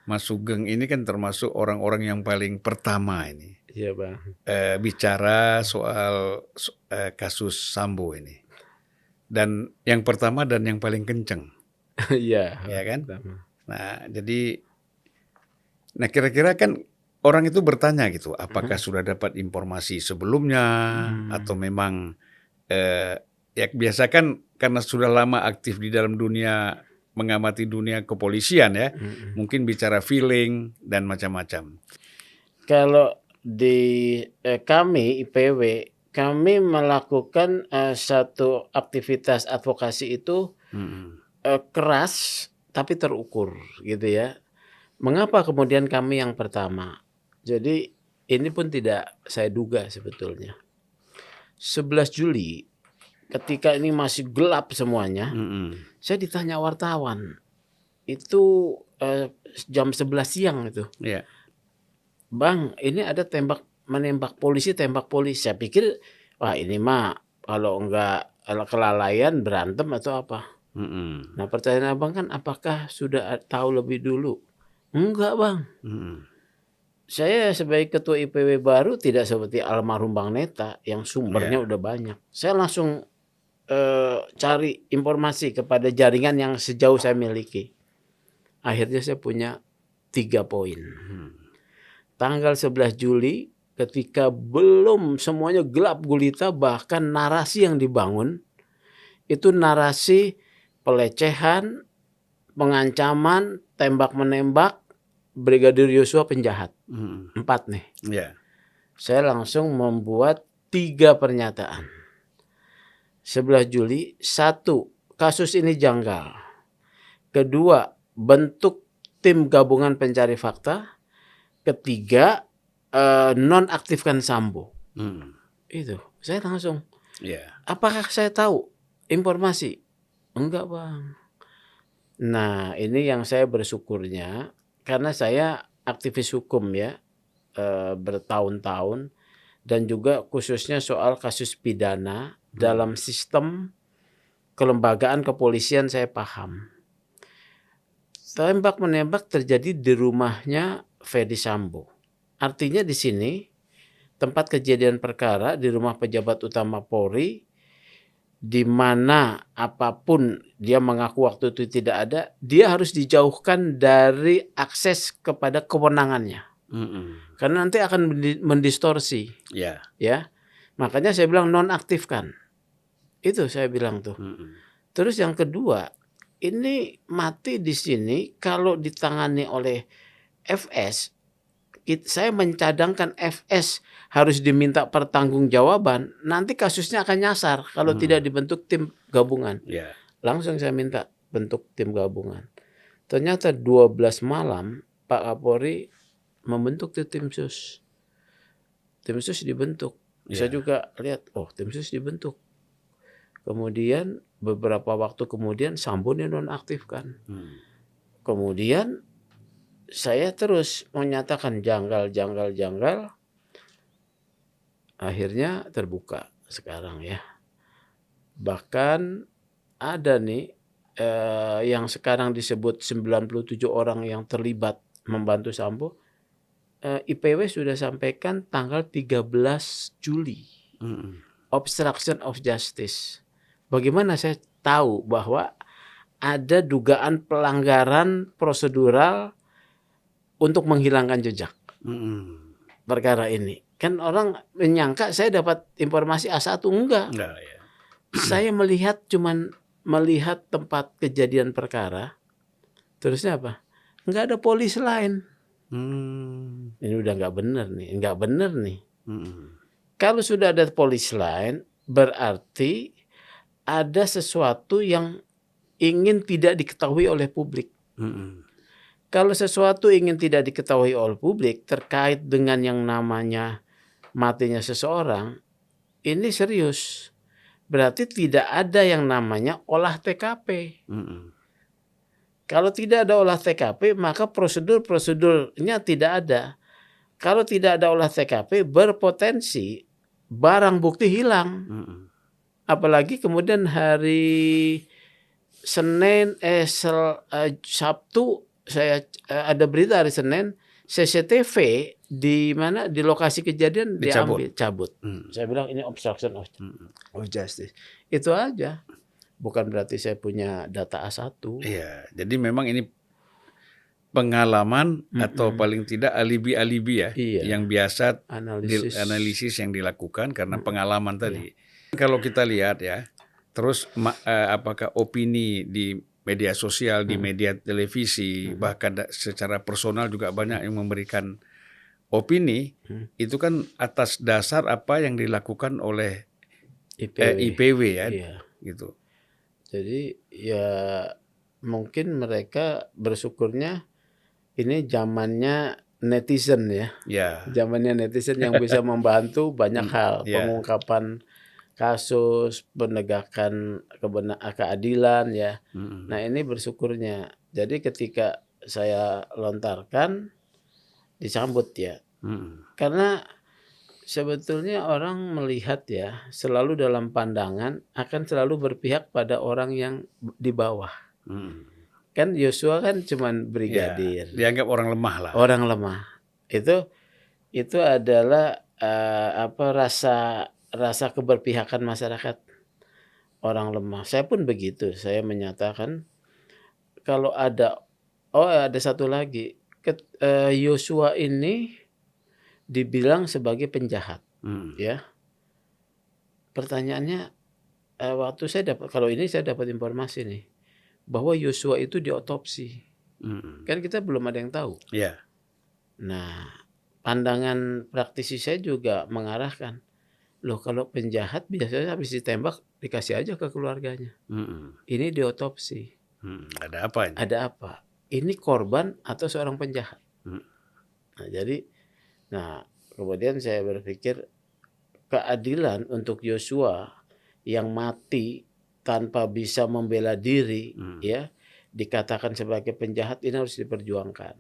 Mas Sugeng ini kan termasuk orang-orang yang paling pertama ini Iya Bang. bicara soal kasus Sambo ini. Dan yang pertama dan yang paling kenceng, Iya, ya kan? pertama. Nah, jadi, nah kira-kira kan orang itu bertanya gitu, apakah sudah dapat informasi sebelumnya atau memang ya biasa kan karena sudah lama aktif di dalam dunia mengamati dunia kepolisian ya, mungkin bicara feeling dan macam-macam. Kalau di kami IPW, kami melakukan satu aktivitas advokasi itu keras tapi terukur gitu ya. Mengapa kemudian kami yang pertama? Jadi ini pun tidak saya duga sebetulnya. 11 Juli ketika ini masih gelap semuanya, saya ditanya wartawan. Itu jam 11 siang itu. Ya. Bang, ini ada menembak polisi, tembak polisi. Saya pikir, wah ini mah kalau enggak kelalaian berantem atau apa. Nah pertanyaan abang kan apakah sudah tahu lebih dulu? Enggak bang. Saya sebagai ketua IPW baru tidak seperti almarhum Bang Neta yang sumbernya udah banyak. Saya langsung cari informasi kepada jaringan yang sejauh saya miliki. Akhirnya saya punya 3 poin. Tanggal 11 Juli ketika belum semuanya gelap gulita, bahkan narasi yang dibangun itu narasi pelecehan, pengancaman, tembak-menembak, Brigadir Yosua penjahat. 4 nih. Ya. Saya langsung membuat 3 pernyataan. 11 Juli, 1, kasus ini janggal. Kedua, bentuk tim gabungan pencari fakta. Ketiga, nonaktifkan Sambo. Itu, saya langsung. Apakah saya tahu informasi? Enggak bang. Nah ini yang saya bersyukurnya karena saya aktivis hukum ya bertahun-tahun dan juga khususnya soal kasus pidana dalam sistem kelembagaan kepolisian saya paham. Tembak menembak terjadi di rumahnya Ferdy Sambo. Artinya di sini tempat kejadian perkara di rumah pejabat utama Polri, di mana apapun dia mengaku waktu itu tidak ada, dia harus dijauhkan dari akses kepada kewenangannya. Karena nanti akan mendistorsi. Ya. Makanya saya bilang nonaktifkan. Itu saya bilang tuh. Terus yang kedua, ini mati di sini kalau ditangani oleh FS, saya mencadangkan FS harus diminta pertanggungjawaban, nanti kasusnya akan nyasar kalau tidak dibentuk tim gabungan. Langsung saya minta bentuk tim gabungan. Ternyata 12 malam Pak Kapolri membentuk tim sus. Tim sus dibentuk. Saya juga lihat, oh tim sus dibentuk. Kemudian beberapa waktu kemudian Sambo dinonaktifkan. Kemudian saya terus menyatakan janggal. Akhirnya terbuka sekarang ya. Bahkan ada nih yang sekarang disebut 97 orang yang terlibat membantu Sambo. IPW sudah sampaikan tanggal 13 Juli. Obstruction of justice. Bagaimana saya tahu bahwa ada dugaan pelanggaran prosedural untuk menghilangkan jejak perkara ini. Kan orang menyangka saya dapat informasi A1, enggak. Saya cuman melihat tempat kejadian perkara. Terusnya apa? Enggak ada polisi lain. Ini udah enggak benar nih. Kalau sudah ada polisi lain, berarti ada sesuatu yang ingin tidak diketahui oleh publik. Kalau sesuatu ingin tidak diketahui oleh publik terkait dengan yang namanya matinya seseorang, ini serius. Berarti tidak ada yang namanya olah TKP. Kalau tidak ada olah TKP, maka prosedur-prosedurnya tidak ada. Kalau tidak ada olah TKP, berpotensi barang bukti hilang. Apalagi kemudian hari Sabtu ada berita hari Senin CCTV di mana di lokasi kejadian Dicabut. cabut. Saya bilang ini obstruction of justice. Itu aja. Bukan berarti saya punya data A1. Iya, jadi memang ini pengalaman atau paling tidak alibi-alibi ya, Iya. yang biasa Analisis yang dilakukan karena pengalaman tadi. Kalau kita lihat ya, terus apakah opini di media sosial, di media televisi, bahkan secara personal juga banyak yang memberikan opini, itu kan atas dasar apa yang dilakukan oleh IPW ya, Iya. gitu. Jadi ya mungkin mereka bersyukurnya ini zamannya netizen ya. Ya. Zamannya netizen yang bisa membantu banyak hal, ya. pengungkapan kasus, penegakan keadilan ya. Nah, ini bersyukurnya. Jadi ketika saya lontarkan disambut ya. Karena sebetulnya orang melihat ya, selalu dalam pandangan akan selalu berpihak pada orang yang di bawah. Kan Yosua kan cuman brigadir. Ya, dianggap orang lemah lah. Orang lemah. Itu adalah rasa keberpihakan masyarakat orang lemah. Saya pun begitu. Saya menyatakan kalau ada satu lagi, Yosua ini dibilang sebagai penjahat, ya. Pertanyaannya waktu saya dapat informasi nih bahwa Yosua itu diotopsi. Kan kita belum ada yang tahu. Yeah. Nah, pandangan praktisi saya juga mengarahkan, loh kalau penjahat biasanya habis ditembak dikasih aja ke keluarganya. Ini diotopsi. Ada apa ini? Ada apa? Ini korban atau seorang penjahat? Nah, kemudian saya berpikir keadilan untuk Yosua yang mati tanpa bisa membela diri, ya, dikatakan sebagai penjahat, ini harus diperjuangkan.